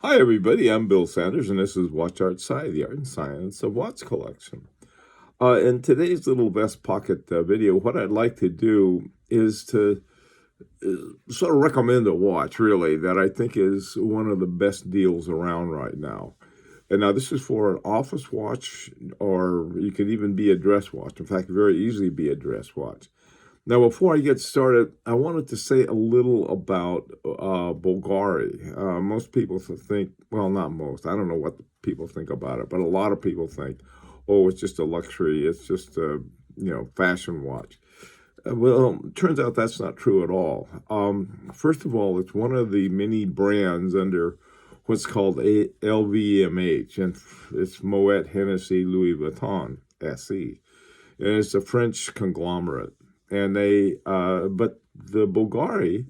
Hi, everybody. I'm Bill Sanders, and this is Watch Art Sci, the art and science of watch collection. In today's little vest pocket video, what I'd like to do is to sort of recommend a watch, really, that I think is one of the best deals around right now. And now this is for an office watch, or you could even be a dress watch. In fact, very easily be a dress watch. Now, before I get started, I wanted to say a little about Bulgari. Most people think, well, not most, I don't know what people think about it, but a lot of people think, oh, it's just a luxury, it's just a, fashion watch. Well, turns out that's not true at all. First of all, it's one of the many brands under what's called LVMH, and it's Moet Hennessy Louis Vuitton SE. And it's a French conglomerate. And but the Bulgari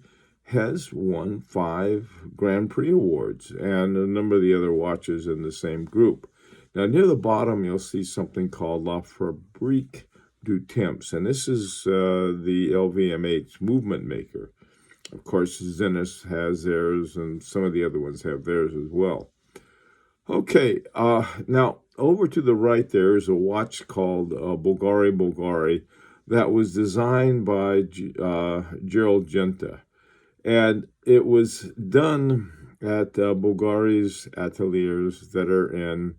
has won 5 Grand Prix awards and a number of the other watches in the same group. Now, near the bottom, you'll see something called La Fabrique du Temps, and this is the LVMH movement maker. Of course, Zenith has theirs, and some of the other ones have theirs as well. Okay, now over to the right there is a watch called Bulgari that was designed by Gerald Genta. And it was done at Bulgari's ateliers that are in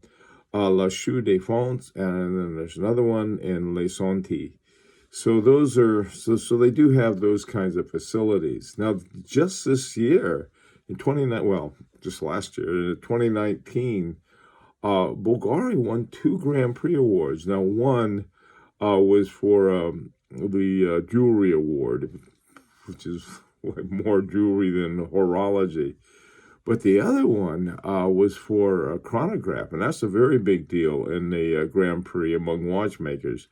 La Chaux de Fonds, and then there's another one in Les Santis. So those are so they do have those kinds of facilities. Now, just this year, just last year, in 2019, Bulgari won 2 Grand Prix awards. Now, one was for the jewelry award, which is more jewelry than horology. But the other one was for a chronograph, and that's a very big deal in the Grand Prix among watchmakers.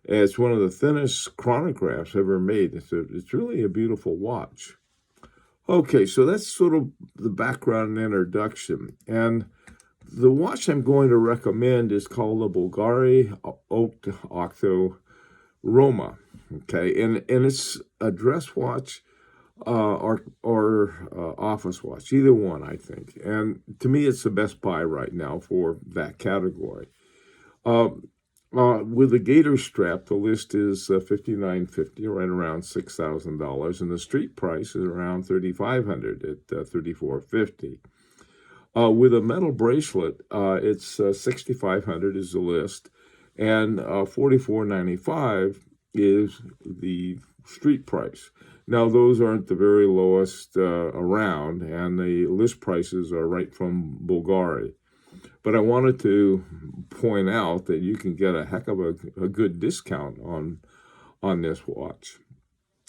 And it's one of the thinnest chronographs ever made. It's really a beautiful watch. Okay, so that's sort of the background and introduction. And the watch I'm going to recommend is called the Bulgari Octo Roma. Okay, and it's a dress watch or office watch, either one, I think. And to me, it's the best buy right now for that category. With the gator strap, the list is $59.50, right around $6,000, and the street price is around $3,500 at $3,450. With a metal bracelet, it's $6,500 is the list, and $4,495 is the street price. Now, those aren't the very lowest around, and the list prices are right from Bulgari. But I wanted to point out that you can get a heck of a good discount on this watch.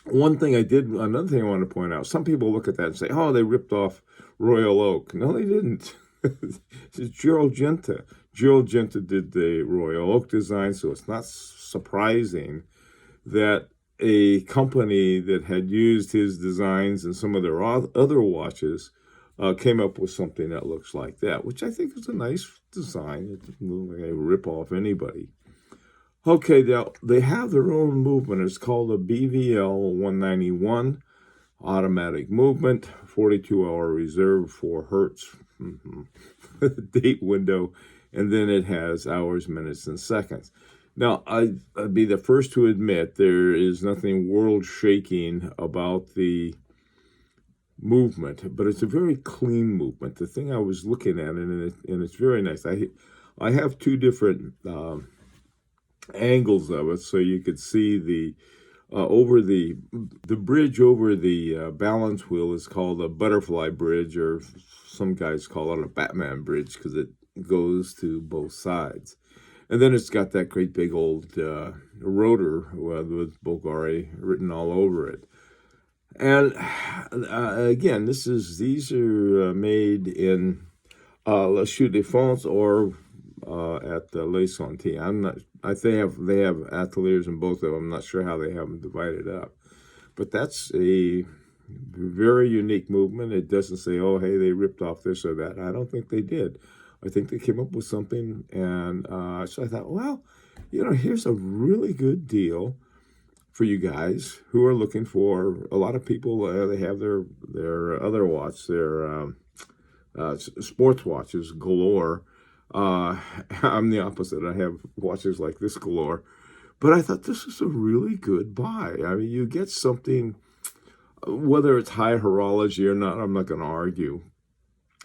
Another thing I want to point out, some people look at that and say, oh, they ripped off Royal Oak. No, they didn't. It's Gerald Genta. Gerald Genta did the Royal Oak design, so it's not surprising that a company that had used his designs and some of their other watches came up with something that looks like that, which I think is a nice design. It doesn't look like a rip off anybody. Okay, now they have their own movement. It's called a BVL 191 automatic movement, 42-hour reserve, 4 hertz, date window, and then it has hours, minutes, and seconds. Now, I'd be the first to admit there is nothing world-shaking about the movement, but it's a very clean movement. The thing I was looking at, and it's very nice. I have 2 different angles of it, so you could see the over the bridge over the balance wheel is called a butterfly bridge, or some guys call it a Batman bridge because it goes to both sides. And then it's got that great big old rotor with Bulgari written all over it. And again, these are made in La Chaux de Fonds or at Les Santis. They have ateliers in both of them. I'm not sure how they have them divided up, but that's a very unique movement. It doesn't say, oh, hey, they ripped off this or that. I don't think they did. I think they came up with something, and so I thought, well, here's a really good deal for you guys who are looking for. A lot of people they have their other watch, their sports watches galore. I'm the opposite. I have watches like this galore. But I thought this is a really good buy. I mean, you get something, whether it's high horology or not, I'm not going to argue.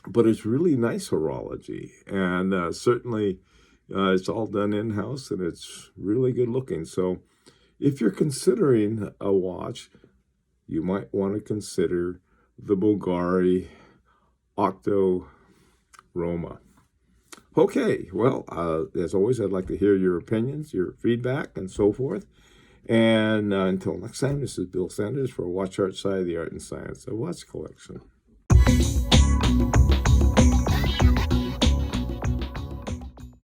But it's really nice horology. And certainly it's all done in-house, and it's really good looking. So if you're considering a watch, you might want to consider the Bulgari Octo Roma. Okay, well, as always, I'd like to hear your opinions, your feedback, and so forth. And until next time, this is Bill Sanders for Watch Art Side, the Art and Science of Watch Collection.